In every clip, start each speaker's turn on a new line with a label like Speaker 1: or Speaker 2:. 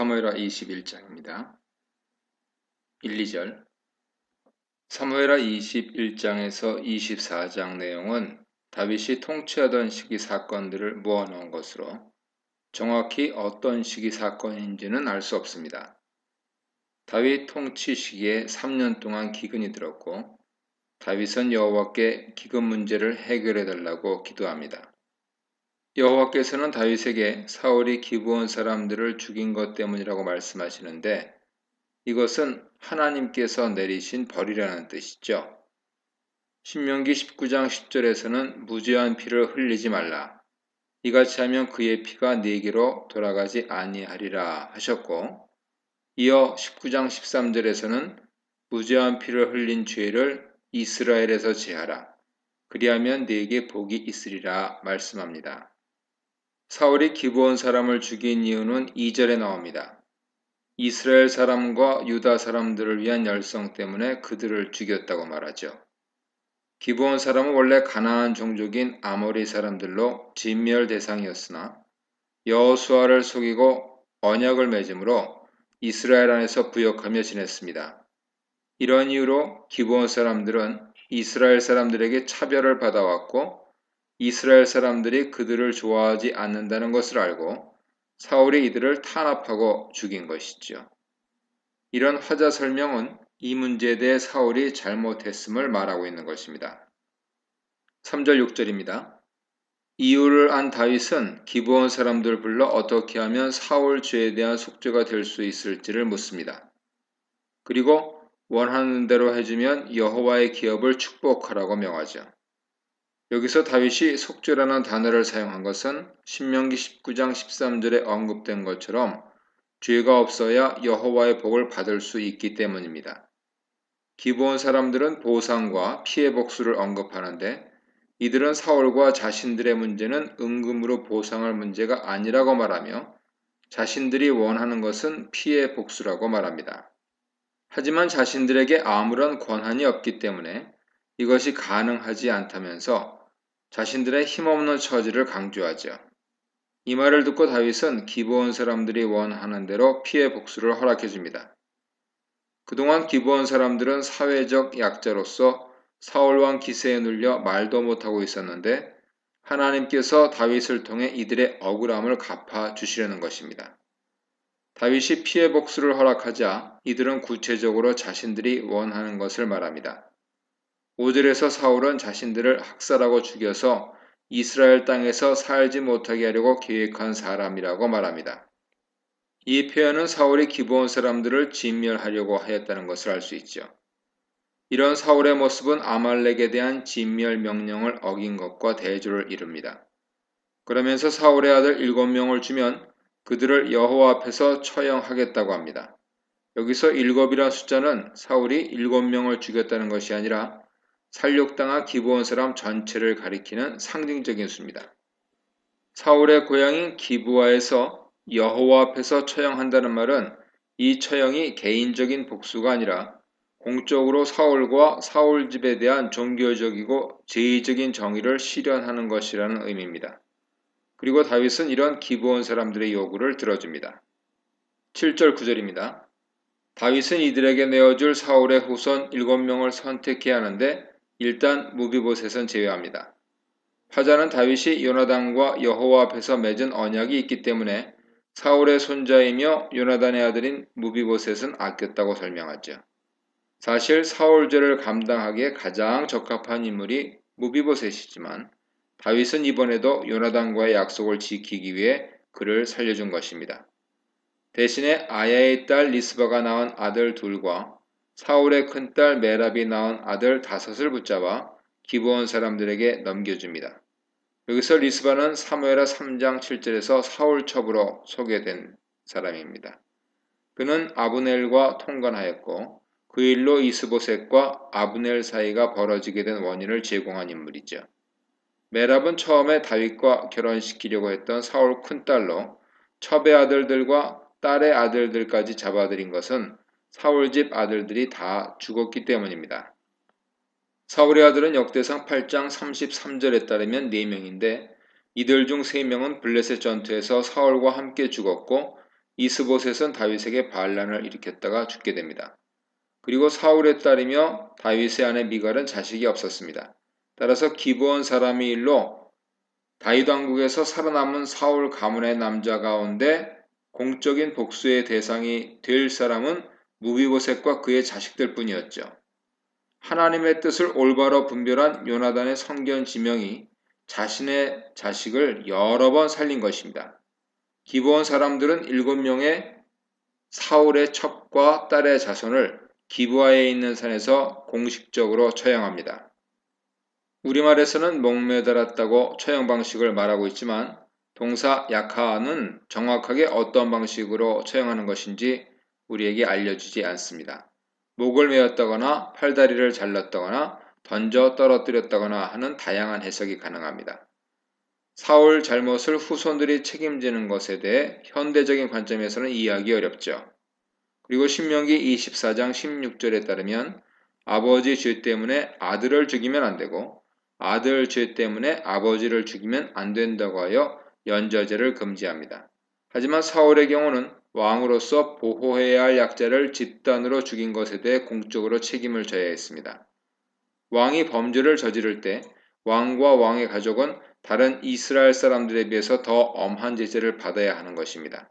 Speaker 1: 사무엘하 21장입니다. 1, 2절. 사무엘하 21장에서 24장 내용은 다윗이 통치하던 시기 사건들을 모아놓은 것으로 정확히 어떤 시기 사건인지는 알 수 없습니다. 다윗 통치 시기에 3년 동안 기근이 들었고 다윗은 여호와께 기근 문제를 해결해 달라고 기도합니다. 여호와께서는 다윗에게 사울이 기브온 사람들을 죽인 것 때문이라고 말씀하시는데 이것은 하나님께서 내리신 벌이라는 뜻이죠. 신명기 19장 10절에서는 무죄한 피를 흘리지 말라. 이같이 하면 그의 피가 네게로 돌아가지 아니하리라 하셨고 이어 19장 13절에서는 무죄한 피를 흘린 죄를 이스라엘에서 제하라. 그리하면 네게 복이 있으리라 말씀합니다. 사울이 기브온 사람을 죽인 이유는 2절에 나옵니다. 이스라엘 사람과 유다 사람들을 위한 열성 때문에 그들을 죽였다고 말하죠. 기브온 사람은 원래 가나안 종족인 아모리 사람들로 진멸 대상이었으나 여호수아를 속이고 언약을 맺음으로 이스라엘 안에서 부역하며 지냈습니다. 이런 이유로 기브온 사람들은 이스라엘 사람들에게 차별을 받아왔고 이스라엘 사람들이 그들을 좋아하지 않는다는 것을 알고 사울이 이들을 탄압하고 죽인 것이죠. 이런 화자 설명은 이 문제에 대해 사울이 잘못했음을 말하고 있는 것입니다. 3절 6절입니다. 이유를 안 다윗은 기브온 사람들 불러 어떻게 하면 사울 죄에 대한 속죄가 될 수 있을지를 묻습니다. 그리고 원하는 대로 해주면 여호와의 기업을 축복하라고 명하죠. 여기서 다윗이 속죄라는 단어를 사용한 것은 신명기 19장 13절에 언급된 것처럼 죄가 없어야 여호와의 복을 받을 수 있기 때문입니다. 기브온 사람들은 보상과 피해 복수를 언급하는데 이들은 사울과 자신들의 문제는 은금으로 보상할 문제가 아니라고 말하며 자신들이 원하는 것은 피해 복수라고 말합니다. 하지만 자신들에게 아무런 권한이 없기 때문에 이것이 가능하지 않다면서 자신들의 힘없는 처지를 강조하죠. 이 말을 듣고 다윗은 기브온 사람들이 원하는 대로 피해 복수를 허락해 줍니다. 그동안 기브온 사람들은 사회적 약자로서 사울왕 기세에 눌려 말도 못하고 있었는데 하나님께서 다윗을 통해 이들의 억울함을 갚아 주시려는 것입니다. 다윗이 피해 복수를 허락하자 이들은 구체적으로 자신들이 원하는 것을 말합니다. 5절에서 사울은 자신들을 학살하고 죽여서 이스라엘 땅에서 살지 못하게 하려고 계획한 사람이라고 말합니다. 이 표현은 사울이 기브온 사람들을 진멸하려고 하였다는 것을 알 수 있죠. 이런 사울의 모습은 아말렉에 대한 진멸 명령을 어긴 것과 대조를 이룹니다. 그러면서 사울의 아들 7명을 주면 그들을 여호와 앞에서 처형하겠다고 합니다. 여기서 7이라는 숫자는 사울이 7명을 죽였다는 것이 아니라 살육당한 기브온 사람 전체를 가리키는 상징적인 수입니다. 사울의 고향인 기브아에서 여호와 앞에서 처형한다는 말은 이 처형이 개인적인 복수가 아니라 공적으로 사울과 사울 집에 대한 종교적이고 제의적인 정의를 실현하는 것이라는 의미입니다. 그리고 다윗은 이런 기브온 사람들의 요구를 들어줍니다. 7절 9절입니다. 다윗은 이들에게 내어줄 사울의 후손 7명을 선택해야 하는데 일단 무비보셋은 제외합니다. 화자는 다윗이 요나단과 여호와 앞에서 맺은 언약이 있기 때문에 사울의 손자이며 요나단의 아들인 무비보셋은 아꼈다고 설명하죠. 사실 사울죄를 감당하기에 가장 적합한 인물이 무비보셋이지만 다윗은 이번에도 요나단과의 약속을 지키기 위해 그를 살려준 것입니다. 대신에 아야의 딸 리스바가 낳은 아들 둘과 사울의 큰딸 메랍이 낳은 아들 5을 붙잡아 기브온 사람들에게 넘겨줍니다. 여기서 리스바는 사무엘하 3장 7절에서 사울 첩으로 소개된 사람입니다. 그는 아브넬과 통관하였고 그 일로 이스보셋과 아브넬 사이가 벌어지게 된 원인을 제공한 인물이죠. 메랍은 처음에 다윗과 결혼시키려고 했던 사울 큰딸로 첩의 아들들과 딸의 아들들까지 잡아들인 것은 사울 집 아들들이 다 죽었기 때문입니다. 사울의 아들은 역대상 8장 33절에 따르면 4명인데 이들 중 3명은 블레셋 전투에서 사울과 함께 죽었고 이스보셋은 다윗에게 반란을 일으켰다가 죽게 됩니다. 그리고 사울의 딸이며 다윗의 아내 미갈은 자식이 없었습니다. 따라서 기브온 사람의 일로 다윗 왕국에서 살아남은 사울 가문의 남자 가운데 공적인 복수의 대상이 될 사람은 무비보셋과 그의 자식들 뿐이었죠. 하나님의 뜻을 올바로 분별한 요나단의 성견 지명이 자신의 자식을 여러 번 살린 것입니다. 기브온 사람들은 7명의 사울의 첩과 딸의 자손을 기브아에 있는 산에서 공식적으로 처형합니다. 우리말에서는 목매달았다고 처형 방식을 말하고 있지만 동사 약하는 정확하게 어떤 방식으로 처형하는 것인지 우리에게 알려주지 않습니다. 목을 메었다거나 팔다리를 잘랐다거나 던져 떨어뜨렸다거나 하는 다양한 해석이 가능합니다. 사울 잘못을 후손들이 책임지는 것에 대해 현대적인 관점에서는 이해하기 어렵죠. 그리고 신명기 24장 16절에 따르면 아버지 죄 때문에 아들을 죽이면 안 되고 아들 죄 때문에 아버지를 죽이면 안 된다고 하여 연좌제를 금지합니다. 하지만 사울의 경우는 왕으로서 보호해야 할 약자를 집단으로 죽인 것에 대해 공적으로 책임을 져야 했습니다. 왕이 범죄를 저지를 때 왕과 왕의 가족은 다른 이스라엘 사람들에 비해서 더 엄한 제재를 받아야 하는 것입니다.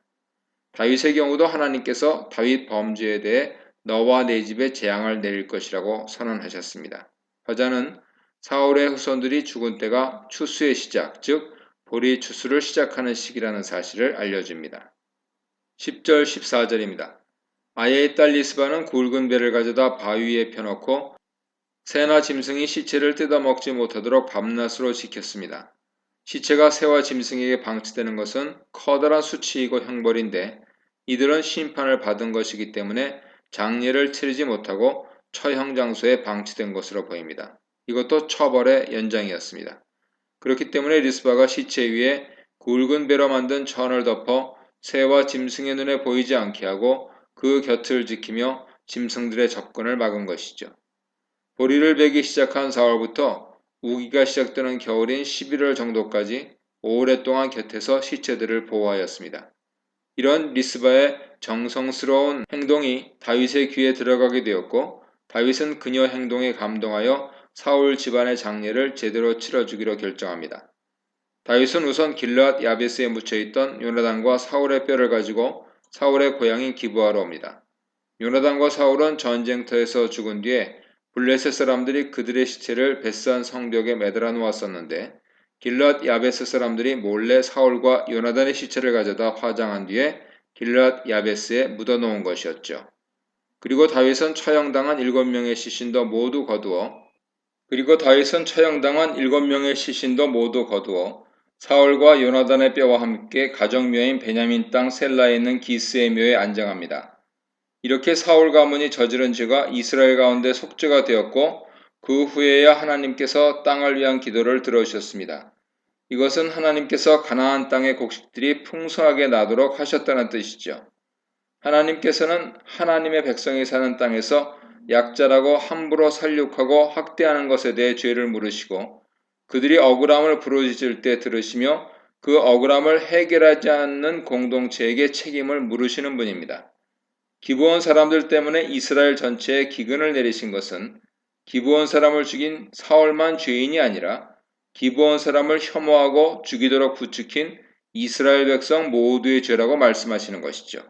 Speaker 1: 다윗의 경우도 하나님께서 다윗 범죄에 대해 너와 내 집에 재앙을 내릴 것이라고 선언하셨습니다. 화자는 사울의 후손들이 죽은 때가 추수의 시작, 즉 보리 추수를 시작하는 시기라는 사실을 알려줍니다. 10절 14절입니다. 아예의 딸 리스바는 굵은 배를 가져다 바위 위에 펴놓고 새나 짐승이 시체를 뜯어먹지 못하도록 밤낮으로 지켰습니다. 시체가 새와 짐승에게 방치되는 것은 커다란 수치이고 형벌인데 이들은 심판을 받은 것이기 때문에 장례를 치르지 못하고 처형 장소에 방치된 것으로 보입니다. 이것도 처벌의 연장이었습니다. 그렇기 때문에 리스바가 시체 위에 굵은 배로 만든 천을 덮어 새와 짐승의 눈에 보이지 않게 하고 그 곁을 지키며 짐승들의 접근을 막은 것이죠. 보리를 베기 시작한 4월부터 우기가 시작되는 겨울인 11월 정도까지 오랫동안 곁에서 시체들을 보호하였습니다. 이런 리스바의 정성스러운 행동이 다윗의 귀에 들어가게 되었고 다윗은 그녀 행동에 감동하여 사울 집안의 장례를 제대로 치러주기로 결정합니다. 다윗은 우선 길르앗 야베스에 묻혀있던 요나단과 사울의 뼈를 가지고 사울의 고향인 기브아로 옵니다. 요나단과 사울은 전쟁터에서 죽은 뒤에 블레셋 사람들이 그들의 시체를 벳산 성벽에 매달아 놓았었는데 길르앗 야베스 사람들이 몰래 사울과 요나단의 시체를 가져다 화장한 뒤에 길르앗 야베스에 묻어놓은 것이었죠. 그리고 다윗은 처형당한 7명의 시신도 모두 거두어 사울과 요나단의 뼈와 함께 가족묘인 베냐민 땅 셀라에 있는 기스의 묘에 안장합니다. 이렇게 사울 가문이 저지른 죄가 이스라엘 가운데 속죄가 되었고 그 후에야 하나님께서 땅을 위한 기도를 들어주셨습니다. 이것은 하나님께서 가나안 땅의 곡식들이 풍성하게 나도록 하셨다는 뜻이죠. 하나님께서는 하나님의 백성이 사는 땅에서 약자라고 함부로 살육하고 학대하는 것에 대해 죄를 물으시고 그들이 억울함을 부르짖을 때 들으시며 그 억울함을 해결하지 않는 공동체에게 책임을 물으시는 분입니다. 기브온 사람들 때문에 이스라엘 전체에 기근을 내리신 것은 기브온 사람을 죽인 사울만 죄인이 아니라 기브온 사람을 혐오하고 죽이도록 부추긴 이스라엘 백성 모두의 죄라고 말씀하시는 것이죠.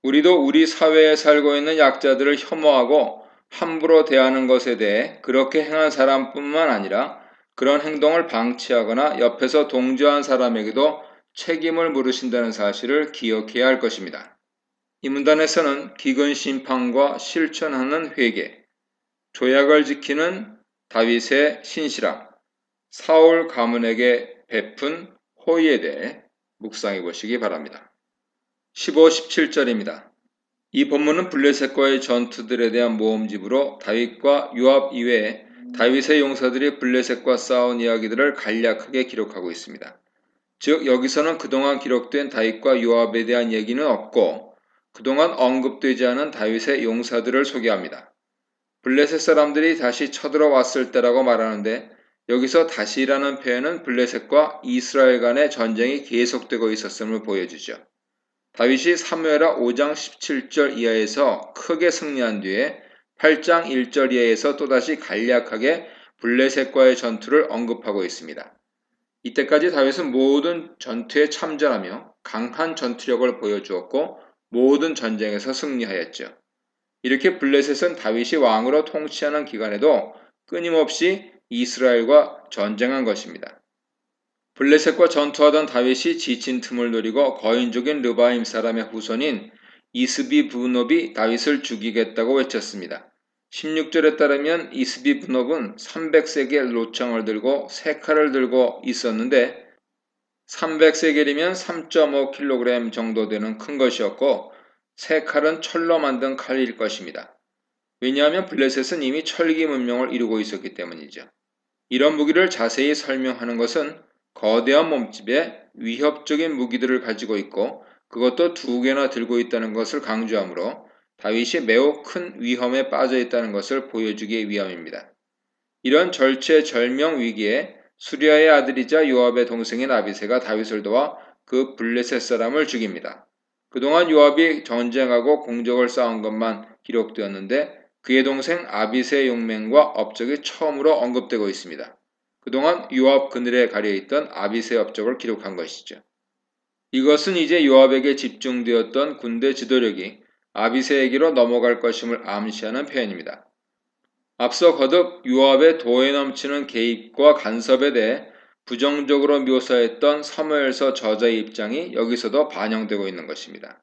Speaker 1: 우리도 우리 사회에 살고 있는 약자들을 혐오하고 함부로 대하는 것에 대해 그렇게 행한 사람뿐만 아니라 그런 행동을 방치하거나 옆에서 동조한 사람에게도 책임을 물으신다는 사실을 기억해야 할 것입니다. 이 문단에서는 기근 심판과 실천하는 회개, 조약을 지키는 다윗의 신실함, 사울 가문에게 베푼 호의에 대해 묵상해 보시기 바랍니다. 15, 17절입니다. 이 본문은 블레셋과의 전투들에 대한 모험집으로 다윗과 요압 이외에 다윗의 용사들이 블레셋과 싸운 이야기들을 간략하게 기록하고 있습니다. 즉 여기서는 그동안 기록된 다윗과 요압에 대한 얘기는 없고 그동안 언급되지 않은 다윗의 용사들을 소개합니다. 블레셋 사람들이 다시 쳐들어왔을 때라고 말하는데 여기서 다시라는 표현은 블레셋과 이스라엘 간의 전쟁이 계속되고 있었음을 보여주죠. 다윗이 사무엘하 5장 17절 이하에서 크게 승리한 뒤에 8장 1절 이하에서 또다시 간략하게 블레셋과의 전투를 언급하고 있습니다. 이때까지 다윗은 모든 전투에 참전하며 강한 전투력을 보여주었고 모든 전쟁에서 승리하였죠. 이렇게 블레셋은 다윗이 왕으로 통치하는 기간에도 끊임없이 이스라엘과 전쟁한 것입니다. 블레셋과 전투하던 다윗이 지친 틈을 노리고 거인족인 르바임 사람의 후손인 이스비브놉이 다윗을 죽이겠다고 외쳤습니다. 16절에 따르면 이스비브놉은 300세겔 로창을 들고 세 칼을 들고 있었는데 300세겔이면 3.5kg 정도 되는 큰 것이었고 세 칼은 철로 만든 칼일 것입니다. 왜냐하면 블레셋은 이미 철기 문명을 이루고 있었기 때문이죠. 이런 무기를 자세히 설명하는 것은 거대한 몸집에 위협적인 무기들을 가지고 있고 그것도 2개나 들고 있다는 것을 강조하므로 다윗이 매우 큰 위험에 빠져 있다는 것을 보여주기 위함입니다. 이런 절체절명 위기에 수리아의 아들이자 요압의 동생인 아비새가 다윗을 도와 그 블레셋 사람을 죽입니다. 그동안 요압이 전쟁하고 공적을 쌓은 것만 기록되었는데 그의 동생 아비새의 용맹과 업적이 처음으로 언급되고 있습니다. 그동안 요압 그늘에 가려있던 아비새의 업적을 기록한 것이죠. 이것은 이제 요압에게 집중되었던 군대 지도력이 아비새에게로 넘어갈 것임을 암시하는 표현입니다. 앞서 거듭 요압의 도에 넘치는 개입과 간섭에 대해 부정적으로 묘사했던 사무엘서 저자의 입장이 여기서도 반영되고 있는 것입니다.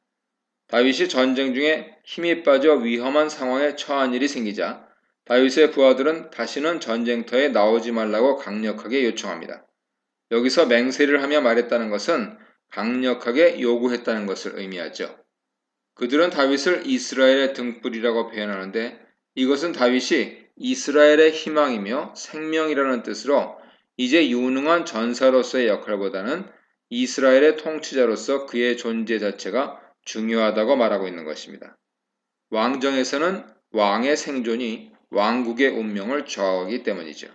Speaker 1: 다윗이 전쟁 중에 힘이 빠져 위험한 상황에 처한 일이 생기자 다윗의 부하들은 다시는 전쟁터에 나오지 말라고 강력하게 요청합니다. 여기서 맹세를 하며 말했다는 것은 강력하게 요구했다는 것을 의미하죠. 그들은 다윗을 이스라엘의 등불이라고 표현하는데 이것은 다윗이 이스라엘의 희망이며 생명이라는 뜻으로 이제 유능한 전사로서의 역할보다는 이스라엘의 통치자로서 그의 존재 자체가 중요하다고 말하고 있는 것입니다. 왕정에서는 왕의 생존이 왕국의 운명을 좌우하기 때문이죠.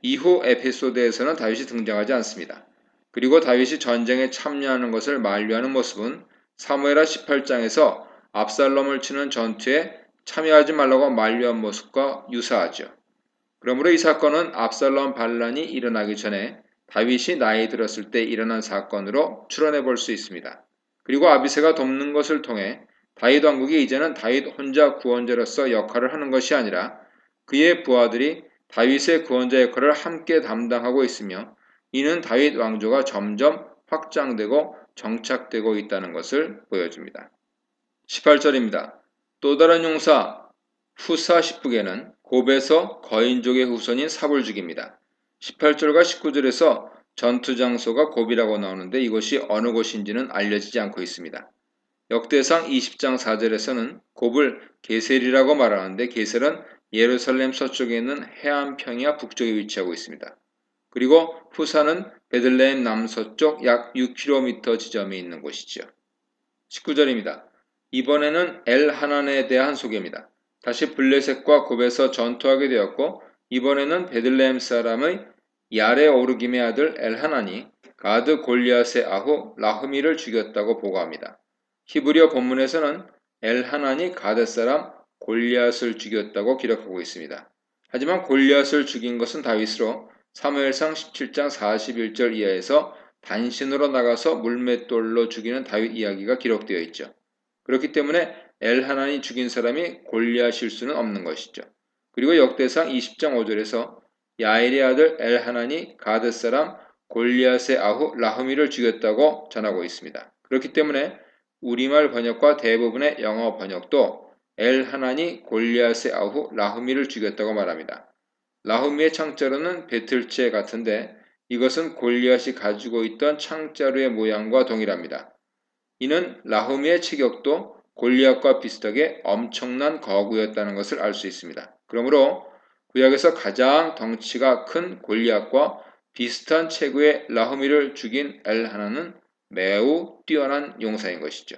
Speaker 1: 이후 에피소드에서는 다윗이 등장하지 않습니다. 그리고 다윗이 전쟁에 참여하는 것을 만류하는 모습은 사무엘하 18장에서 압살롬을 치는 전투에 참여하지 말라고 만류한 모습과 유사하죠. 그러므로 이 사건은 압살롬 반란이 일어나기 전에 다윗이 나이 들었을 때 일어난 사건으로 추론해 볼 수 있습니다. 그리고 아비새가 돕는 것을 통해 다윗 왕국이 이제는 다윗 혼자 구원자로서 역할을 하는 것이 아니라 그의 부하들이 다윗의 구원자 역할을 함께 담당하고 있으며 이는 다윗 왕조가 점점 확장되고 정착되고 있다는 것을 보여줍니다. 18절입니다. 또 다른 용사 후사 10북에는 곱에서 거인족의 후손인 삽을 죽입니다. 18절과 19절에서 전투 장소가 곱이라고 나오는데 이것이 어느 곳인지는 알려지지 않고 있습니다. 역대상 20장 4절에서는 곱을 게셀이라고 말하는데 게셀은 예루살렘 서쪽에 있는 해안 평야 북쪽에 위치하고 있습니다. 그리고 후사는 베들레헴 남서쪽 약 6km 지점에 있는 곳이죠. 19절입니다. 이번에는 엘하난에 대한 소개입니다. 다시 블레셋과 곱에서 전투하게 되었고 이번에는 베들레헴 사람의 야레 오르김의 아들 엘하난이 가드 골리앗의 아후 라흐미를 죽였다고 보고합니다. 히브리어 본문에서는 엘하난이 가드 사람 골리앗을 죽였다고 기록하고 있습니다. 하지만 골리앗을 죽인 것은 다윗으로 사무엘상 17장 41절 이하에서 단신으로 나가서 물맷돌로 죽이는 다윗 이야기가 기록되어 있죠. 그렇기 때문에 엘하난이 죽인 사람이 골리앗일 수는 없는 것이죠. 그리고 역대상 20장 5절에서 야엘의 아들 엘하난이 가드 사람 골리앗의 아후 라흐미를 죽였다고 전하고 있습니다. 그렇기 때문에 우리말 번역과 대부분의 영어 번역도 엘하난이 골리앗의 아후 라흐미를 죽였다고 말합니다. 라흐미의 창자로는 베틀체 같은데 이것은 골리앗이 가지고 있던 창자루의 모양과 동일합니다. 이는 라흐미의 체격도 골리앗과 비슷하게 엄청난 거구였다는 것을 알 수 있습니다. 그러므로 구약에서 가장 덩치가 큰 골리앗과 비슷한 체구의 라흐미를 죽인 엘하난은 매우 뛰어난 용사인 것이죠.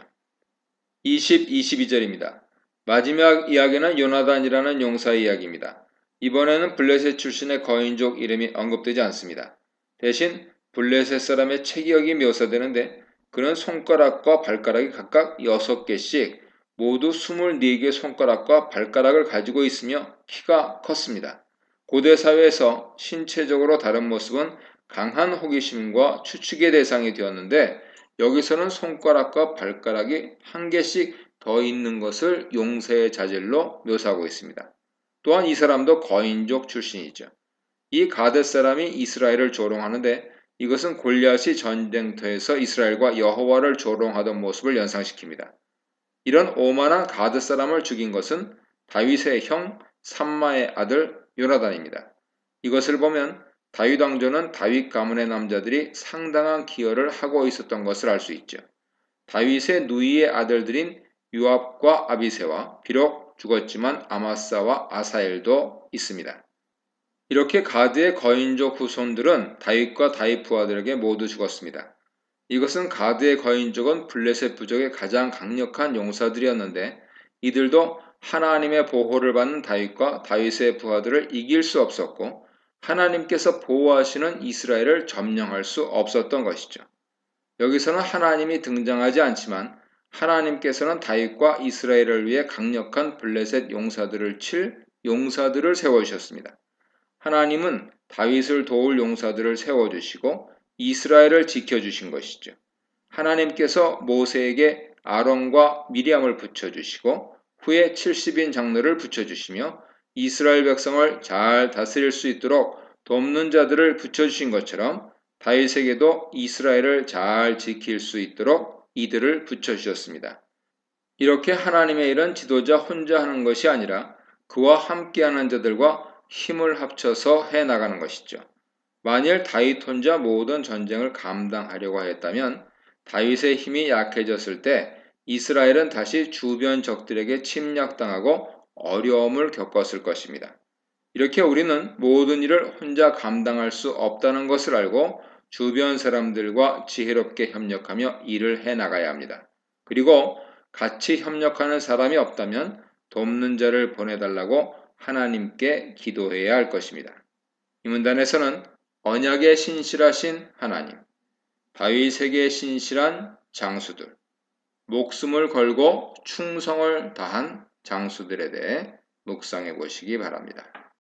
Speaker 1: 22절입니다. 마지막 이야기는 요나단이라는 용사의 이야기입니다. 이번에는 블레셋 출신의 거인족 이름이 언급되지 않습니다. 대신 블레셋 사람의 체격이 묘사되는데 그는 손가락과 발가락이 각각 6개씩 모두 24개의 손가락과 발가락을 가지고 있으며 키가 컸습니다. 고대 사회에서 신체적으로 다른 모습은 강한 호기심과 추측의 대상이 되었는데 여기서는 손가락과 발가락이 한 개씩 더 있는 것을 용서의 자질로 묘사하고 있습니다. 또한 이 사람도 거인족 출신이죠. 이 가뎃 사람이 이스라엘을 조롱하는데 이것은 골리앗이 전쟁터에서 이스라엘과 여호와를 조롱하던 모습을 연상시킵니다. 이런 오만한 가뎃 사람을 죽인 것은 다윗의 형 삼마의 아들 요나단입니다. 이것을 보면 다윗 왕조는 다윗 가문의 남자들이 상당한 기여를 하고 있었던 것을 알 수 있죠. 다윗의 누이의 아들들인 요압과 아비새와 비록 죽었지만 아마사와 아사엘도 있습니다. 이렇게 가드의 거인족 후손들은 다윗과 다윗 부하들에게 모두 죽었습니다. 이것은 가드의 거인족은 블레셋 부족의 가장 강력한 용사들이었는데 이들도 하나님의 보호를 받는 다윗과 다윗의 부하들을 이길 수 없었고 하나님께서 보호하시는 이스라엘을 점령할 수 없었던 것이죠. 여기서는 하나님이 등장하지 않지만 하나님께서는 다윗과 이스라엘을 위해 강력한 블레셋 용사들을 칠 용사들을 세워주셨습니다. 하나님은 다윗을 도울 용사들을 세워주시고 이스라엘을 지켜주신 것이죠. 하나님께서 모세에게 아론과 미리암을 붙여주시고 후에 70인 장로를 붙여주시며 이스라엘 백성을 잘 다스릴 수 있도록 돕는 자들을 붙여주신 것처럼 다윗에게도 이스라엘을 잘 지킬 수 있도록 이들을 붙여주셨습니다. 이렇게 하나님의 일은 지도자 혼자 하는 것이 아니라 그와 함께하는 자들과 힘을 합쳐서 해나가는 것이죠. 만일 다윗 혼자 모든 전쟁을 감당하려고 하였다면 다윗의 힘이 약해졌을 때 이스라엘은 다시 주변 적들에게 침략당하고 어려움을 겪었을 것입니다. 이렇게 우리는 모든 일을 혼자 감당할 수 없다는 것을 알고 주변 사람들과 지혜롭게 협력하며 일을 해나가야 합니다. 그리고 같이 협력하는 사람이 없다면 돕는 자를 보내달라고 하나님께 기도해야 할 것입니다. 이 문단에서는 언약에 신실하신 하나님, 다윗에게 신실한 장수들, 목숨을 걸고 충성을 다한 장수들에 대해 묵상해 보시기 바랍니다.